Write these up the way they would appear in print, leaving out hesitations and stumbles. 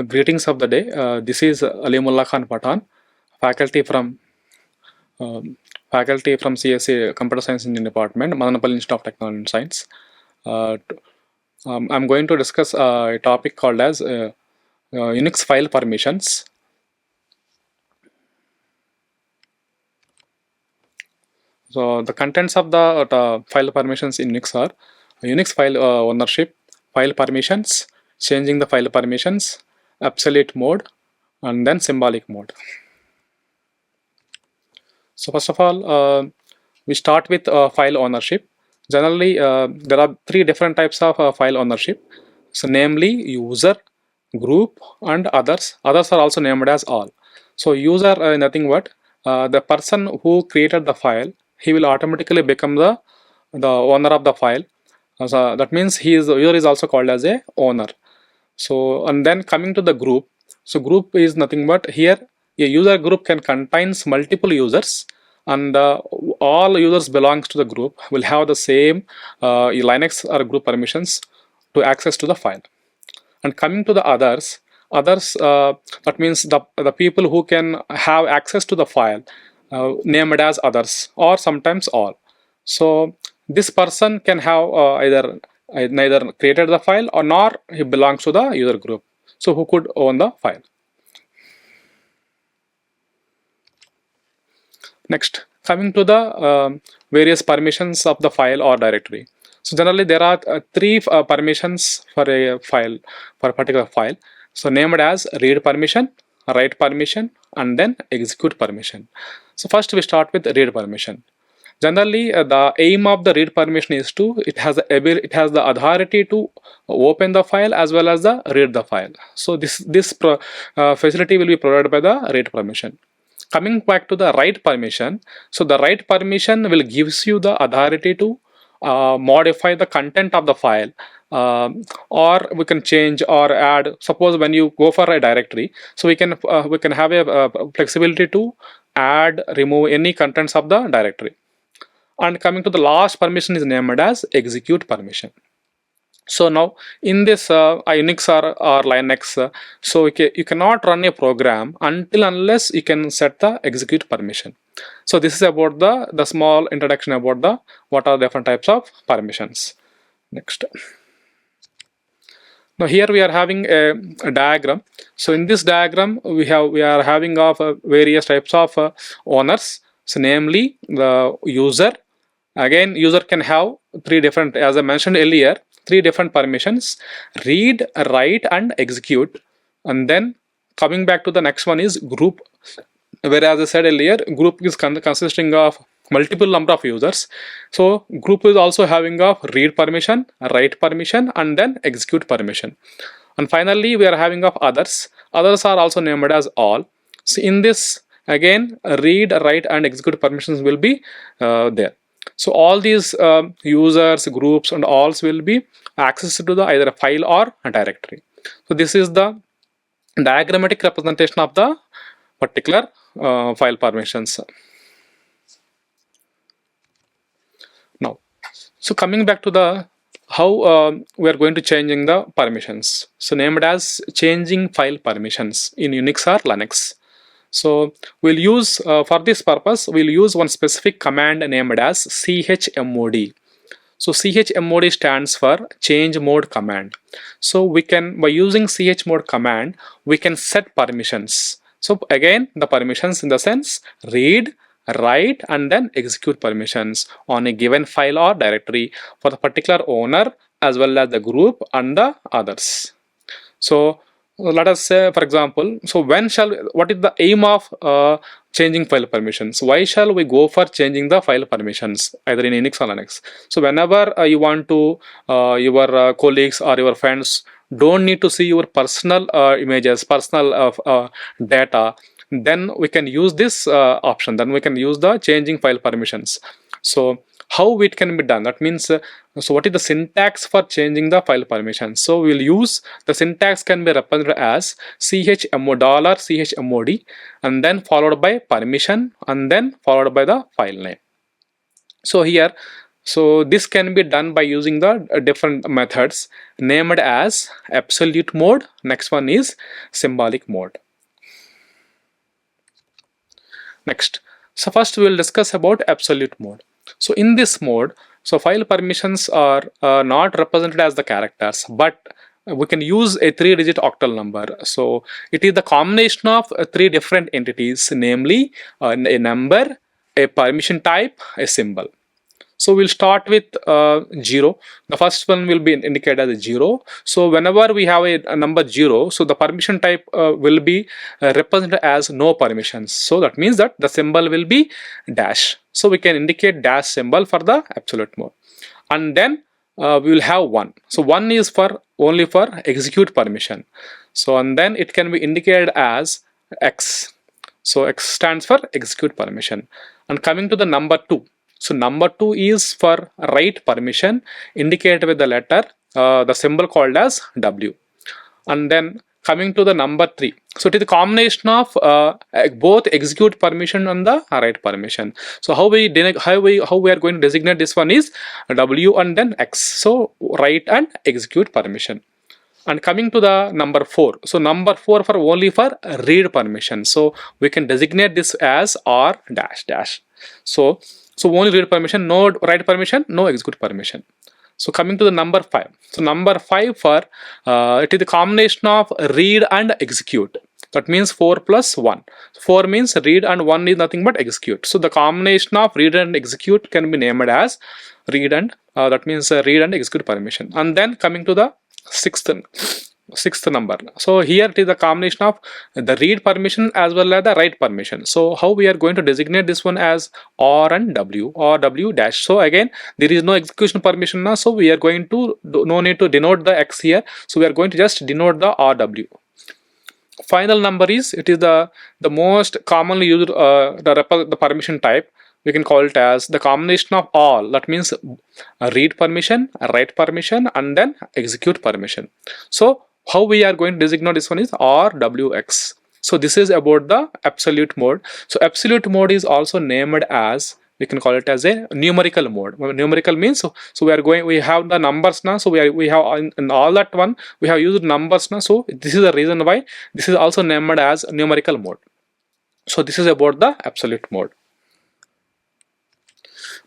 Greetings of the day. This is Aleemullakhan Pathan, faculty from CSE Computer Science Engineering Department, Madanapalli Institute of Technology and Science. I'm going to discuss a topic called as Unix file permissions. So the contents of the file permissions in Unix are Unix file ownership, file permissions, changing the file permissions, absolute mode, and then symbolic mode. So first of all, we start with file ownership. Generally, there are three different types of file ownership. So namely user, group, and others. Others are also named as all. So user nothing but the person who created the file. He will automatically become the owner of the file. So that means the user is also called as a owner. So and then coming to the group. So group is nothing but here a user group can contains multiple users, and all users belongs to the group will have the same Linux or group permissions to access to the file. And coming to the others, that means the people who can have access to the file named as others or sometimes all. So this person can have neither created the file or nor he belongs to the user group. So who could own the file? Next, coming to the various permissions of the file or directory. So generally there are three permissions for a file, for a particular file. So named as read permission, write permission, and then execute permission. So first we start with read permission. Generally, the aim of the read permission is it has the authority to open the file as well as the read the file. So this facility will be provided by the read permission. Coming back to the write permission, so the write permission will gives you the authority to modify the content of the file, or we can change or add. Suppose when you go for a directory, so we can have a flexibility to add, remove any contents of the directory. And coming to the last permission is named as execute permission. So now in this Unix or Linux, so you cannot run a program unless you can set the execute permission. So this is about the small introduction about what are different types of permissions. Next. Now here we are having a diagram. So in this diagram we are having of various types of owners. So namely the user. Again, user can have three different, as I mentioned earlier, three different permissions: read, write, and execute. And then coming back to the next one is group, whereas I said earlier, group is consisting of multiple number of users. So group is also having of read permission, write permission, and then execute permission. And finally we are having of others. Others are also named as all. So in this, again, read, write, and execute permissions will be there. So all these users, groups, and alls will be accessed to the either a file or a directory. So this is the diagrammatic representation of the particular file permissions. Now, so coming back to the how we are going to changing the permissions. So named as changing file permissions in Unix or Linux. So we'll use for this purpose we'll use one specific command named as CHMOD. So CHMOD stands for change mode command. So we can, by using chmod command, we can set permissions. So again, the permissions in the sense read, write, and then execute permissions on a given file or directory for the particular owner as well as the group and the others. So let us say, for example, so what is the aim of changing file permissions? Why shall we go for changing the file permissions either in Unix or Linux? So whenever you want to, your colleagues or your friends don't need to see your personal images, personal data, then we can use this option. Then we can use the changing file permissions. So how it can be done? That means, so what is the syntax for changing the file permissions? So we'll use the syntax can be represented as $chmod and then followed by permission and then followed by the file name. So here So this can be done by using the different methods named as absolute mode. Next one is symbolic mode. Next, so first we will discuss about absolute mode. So in this mode, so file permissions are not represented as the characters, but we can use a 3-digit octal number. So it is the combination of 3 different entities, namely a number, a permission type, a symbol. So we'll start with 0. The first one will be indicated as 0. So whenever we have a number 0, so the permission type will be represented as no permissions. So that means that the symbol will be dash. So we can indicate dash symbol for the absolute mode. And then we will have 1. So 1 is for only for execute permission. So and then it can be indicated as X. So X stands for execute permission. And coming to the number 2. So number 2 is for write permission, indicated with the letter, the symbol called as W. And then coming to the number 3. So it is a combination of both execute permission and the write permission. So how we are going to designate this one is W and then X. So write and execute permission. And coming to the number 4. So number 4 for only for read permission. So we can designate this as R dash dash. So only read permission, no write permission, no execute permission. So coming to the number 5. So number 5 for it is the combination of read and execute. That means 4 plus 1. 4 means read and 1 is nothing but execute. So the combination of read and execute can be named as read and that means read and execute permission. And then coming to the sixth number. So here it is the combination of the read permission as well as the write permission. So how we are going to designate this one as R and W or W dash. So again there is no execution permission now, so we are going to no need to denote the X here. So we are going to just denote the RW. Final number is it is the most commonly used the permission type. We can call it as the combination of all. That means read permission, write permission, and then execute permission. So how we are going to designate this one is RWX. So this is about the absolute mode. So absolute mode is also named as, we can call it as a numerical mode. Numerical means so we have the numbers now. So we have in all that one we have used numbers now. So this is the reason why this is also named as numerical mode. So this is about the absolute mode.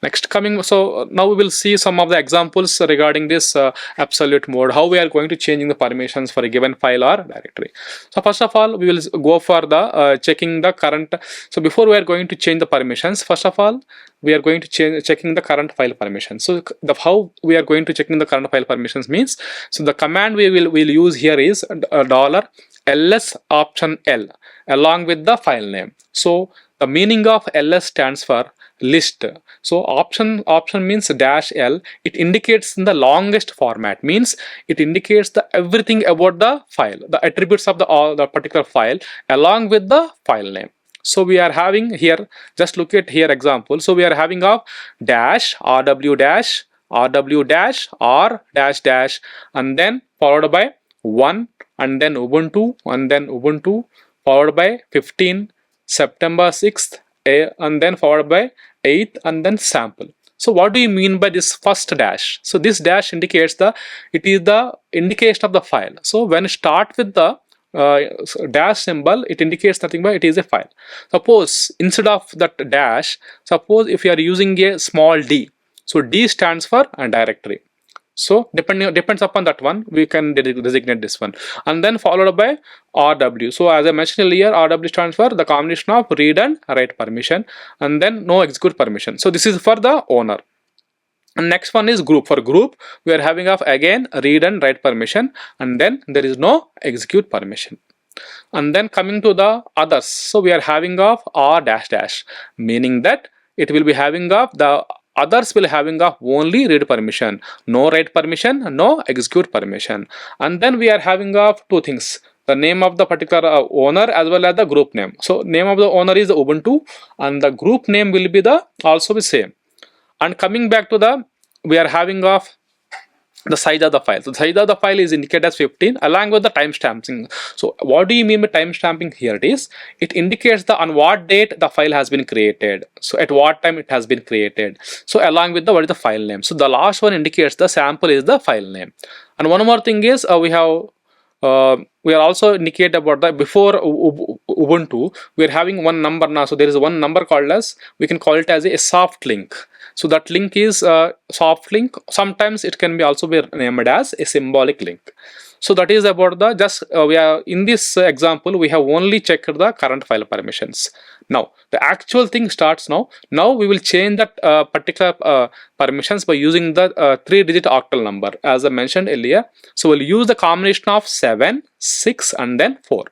Next so now we will see some of the examples regarding this absolute mode, how we are going to changing the permissions for a given file or directory. So first of all we will go for the checking the current. So before we are going to change the permissions, first of all we are going to checking the current file permissions. So how we are going to checking the current file permissions means, so the command we will use here is $ls option L along with the file name. So the meaning of ls stands for list. So option means -L. It indicates in the longest format, means it indicates the everything about the file, the attributes of the particular file along with the file name. So we are having here, just look at here example. So we are having of dash rw dash r dash dash and then followed by 1 and then Ubuntu followed by 15 September 6th and then followed by 8th and then sample. So what do you mean by this first dash? So this dash indicates it is the indication of the file. So when you start with the dash symbol, it indicates nothing but it is a file. Suppose instead of that dash, suppose if you are using a small d, so d stands for a directory. So depends upon that one, we can designate this one, and then followed by RW. So as I mentioned earlier, RW stands for the combination of read and write permission, and then no execute permission. So this is for the owner. And next one is group. For group, we are having of again read and write permission, and then there is no execute permission. And then coming to the others, so we are having of R dash dash, meaning that it will be having of the others will having of only read permission, no write permission, no execute permission. And then we are having of two things, the name of the particular owner as well as the group name. So name of the owner is Ubuntu and the group name will be also the same. And coming back to we are having of the size of the file. So the size of the file is indicated as 15 along with the timestamping. So what do you mean by timestamping? Here it is. It indicates the on what date the file has been created. So at what time it has been created. So along with the what is the file name. So the last one indicates the sample is the file name. And one more thing is we are also indicate about the before Ubuntu we are having one number now. So there is one number called as, we can call it as a soft link. So that link is soft link. Sometimes it can be also be named as a symbolic link. So that is about the just we are in this example we have only checked the current file permissions. Now the actual thing starts now. Now we will change that particular permissions by using the 3-digit octal number as I mentioned earlier. So we'll use the combination of 7, 6 and then 4.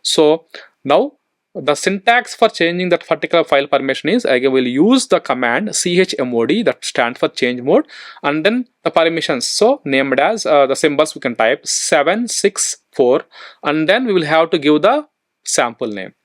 So now the syntax for changing that particular file permission is, I will use the command CHMOD, that stands for change mode, and then the permissions, so named as the symbols we can type 7, 6, 4, and then we will have to give the sample name.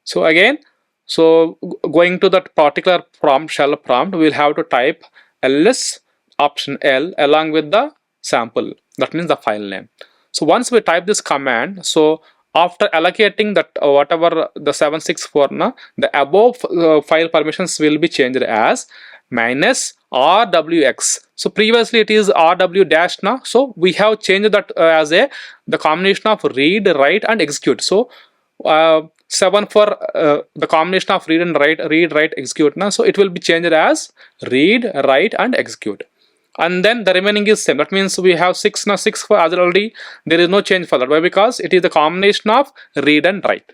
So again, so going to that particular prompt, shell prompt, we will have to type ls option L along with the sample, that means the file name. So once we type this command, so after allocating that whatever the 764 now, the above file permissions will be changed as minus rwx. So previously it is rw dash now, so we have changed that as the combination of read, write and execute. So 7 for the combination of read and read, write, execute now, so it will be changed as read, write and execute. And then the remaining is same. That means we have 6 now, 6 for as already there is no change for that. Why? Because it is the combination of read and write.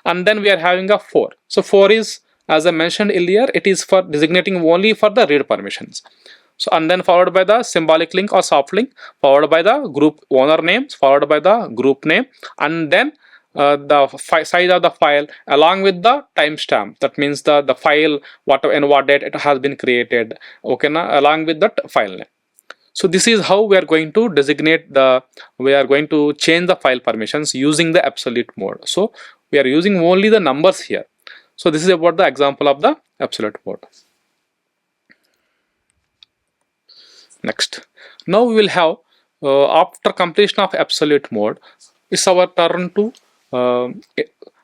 And then we are having a 4. So 4 is, as I mentioned earlier, it is for designating only for the read permissions. So and then followed by the symbolic link or soft link, followed by the group owner name, followed by the group name, and then the size of the file along with the timestamp. That means the file whatever and what date it has been created, okay na, along with that file name. So this is how we are going to designate we are going to change the file permissions using the absolute mode. So we are using only the numbers here. So this is about the example of the absolute mode. Next, now we will have after completion of absolute mode, it's our turn to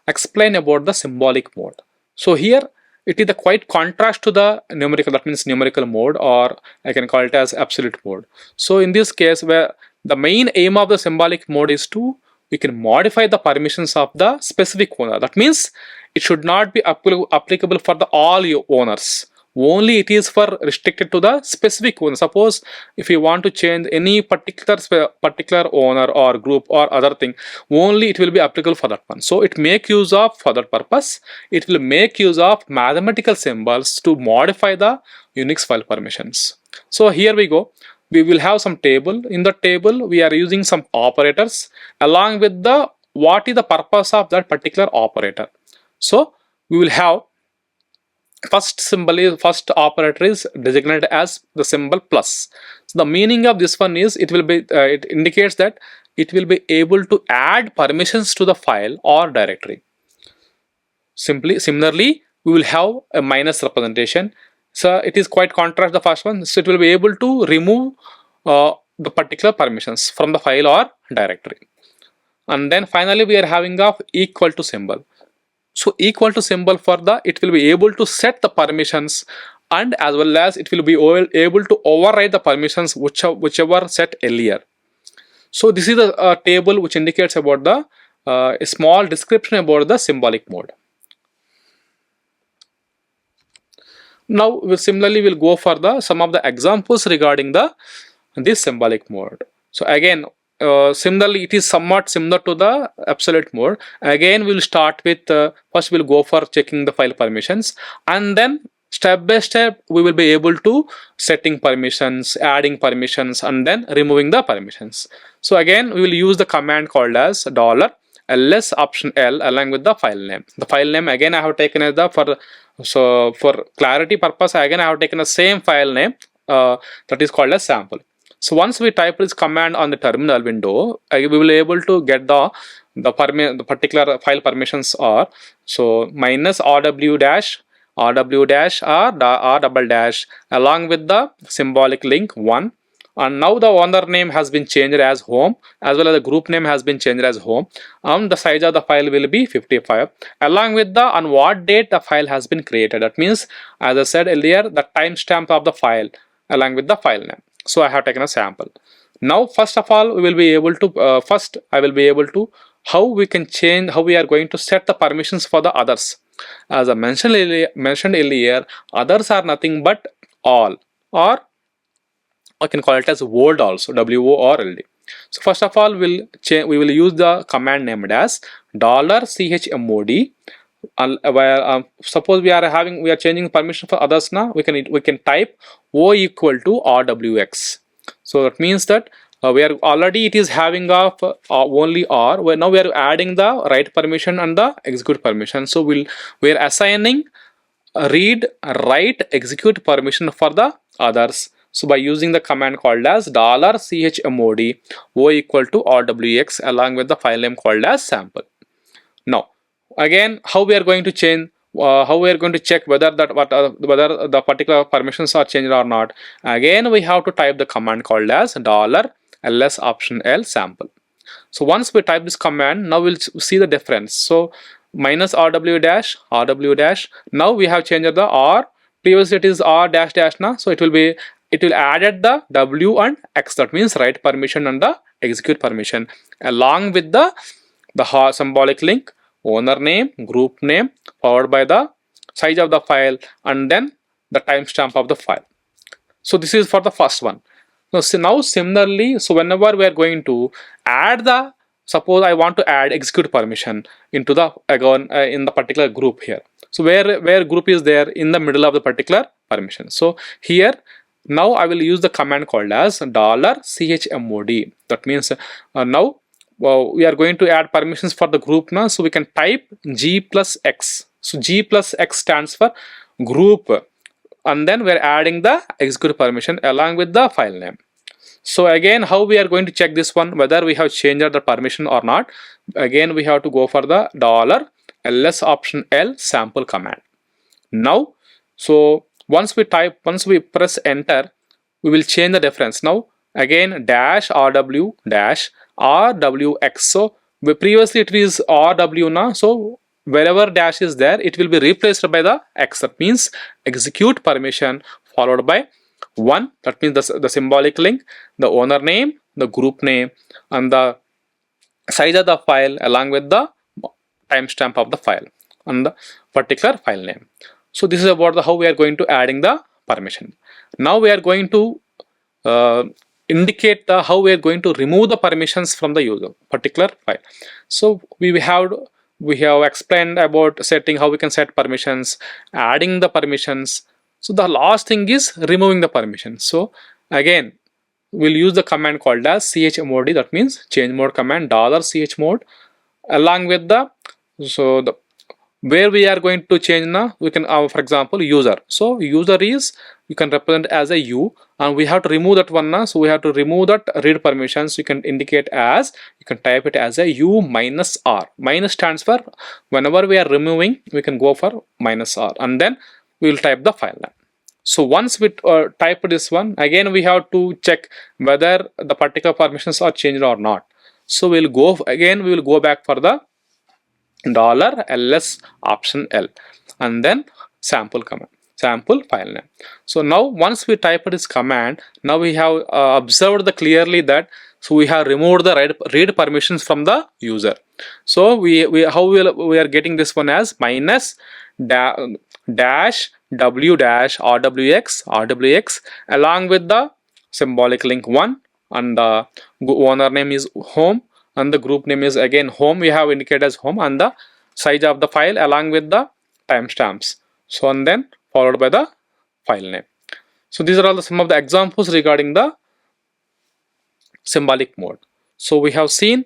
explain about the symbolic mode. So here it is the quite contrast to the numerical, that means numerical mode, or I can call it as absolute mode. So in this case, where the main aim of the symbolic mode is to, we can modify the permissions of the specific owner. That means it should not be applicable for the all your owners. Only it is for restricted to the specific owner. Suppose if you want to change any particular owner or group or other thing, only it will be applicable for that one. So it make use of, for that purpose, it will make use of mathematical symbols to modify the Unix file permissions. So here we go. We will have some table. In the table, we are using some operators along with the what is the purpose of that particular operator. So we will have first operator is designated as the symbol plus. So the meaning of this one is it will be it indicates that it will be able to add permissions to the file or directory. Similarly, we will have a minus representation. So it is quite contrast the first one. So it will be able to remove the particular permissions from the file or directory. And then finally we are having of equal to symbol. So equal to symbol for the, it will be able to set the permissions, and as well as it will be able to override the permissions whichever set earlier. So this is a table which indicates about the a small description about the symbolic mode. Now similarly we'll go for some of the examples regarding this symbolic mode. So again, similarly it is somewhat similar to the absolute mode. Again we will start with first we'll go for checking the file permissions, and then step by step we will be able to setting permissions, adding permissions, and then removing the permissions. So again we will use the command called as $ls option L along with the file name. The file name again I have taken as for clarity purpose, again I have taken the same file name that is called as sample. So once we type this command on the terminal window, we will be able to get the particular file permissions are, so minus rw dash r double dash along with the symbolic link 1, and now the owner name has been changed as home, as well as the group name has been changed as home, and the size of the file will be 55, along with the on what date the file has been created. That means, as I said earlier, the timestamp of the file along with the file name. So I have taken a sample. Now first of all, we will be able to I will be able to how we can change, how we are going to set the permissions for the others. As I mentioned earlier, others are nothing but all, or I can call it as world also, WORLD. So first of all, we will use the command named as $CHMOD. Suppose we are changing permission for others now, we can type O equal to RWX. So that means that we are already, it is having of only R, where now we are adding the write permission and the execute permission. So we are assigning read, write, execute permission for the others. So by using the command called as $CHMOD O equal to RWX along with the file name called as sample. Now again, how we are going to change, how we are going to check whether whether the particular permissions are changed or not. Again, we have to type the command called as $ls option L sample. So once we type this command, now we'll see the difference. So minus rw dash. Now we have changed the R. Previously it is R dash dash now. So it will added the W and X. That means write permission and the execute permission along with the symbolic link, owner name, group name, followed by the size of the file, and then the timestamp of the file. So this is for the first one. Now similarly, so whenever we are going to add the, suppose I want to add execute permission into the in the particular group here. So where group is there in the middle of the particular permission. So here now I will use the command called as $CHMOD. That means now we are going to add permissions for the group now. So we can type G plus X. So G plus X stands for group, and then we are adding the execute permission along with the file name. So again, how we are going to check this one, whether we have changed the permission or not. Again, we have to go for the $ls option L sample command. Now, so once we press enter, we will change the difference. Now again, dash RW dash RWX. So previously it is RW now. So wherever dash is there, it will be replaced by the X. That means execute permission followed by 1. That means the symbolic link, the owner name, the group name, and the size of the file along with the timestamp of the file and the particular file name. So this is about how we are going to adding the permission. Now we are going to indicate how we are going to remove the permissions from the user particular file. So we have explained about setting, how we can set permissions, adding the permissions. So the last thing is removing the permissions. So again, we'll use the command called as CHMOD. That means change mode command $CHMOD along with the where we are going to change now. We can for example user. So user is, you can represent as a U, and we have to remove that one now. So we have to remove that read permissions. You can indicate as, you can type it as a U minus R. Minus stands for whenever we are removing, we can go for minus R, and then we will type the file name. So once we type this one, again we have to check whether the particular permissions are changed or not. So we will go back for the $ls option L and then sample command, sample file name. So now once we type this command, now we have observed clearly that, so we have removed the read permissions from the user. So we are getting this one as minus dash W dash RWX along with the symbolic link 1, and the owner name is home, and the group name is again home, we have indicated as home, and the size of the file along with the timestamps. So and then followed by the file name. So these are all some of the examples regarding the symbolic mode. So we have seen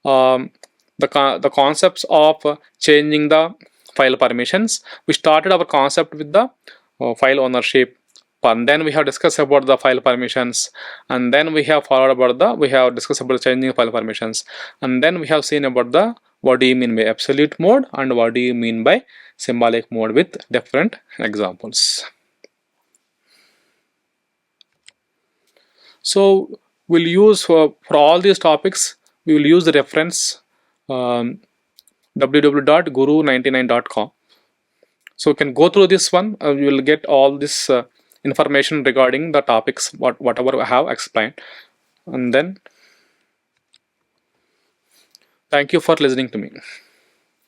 the concepts of changing the file permissions. We started our concept with the file ownership, and then we have discussed about the file permissions, and then we have discussed about changing file permissions, and then we have seen about what do you mean by absolute mode and what do you mean by symbolic mode with different examples. So we'll use for all these topics, we will use the reference www.guru99.com. So you can go through this one. You will get all this information regarding the topics, whatever I have explained. And then thank you for listening to me.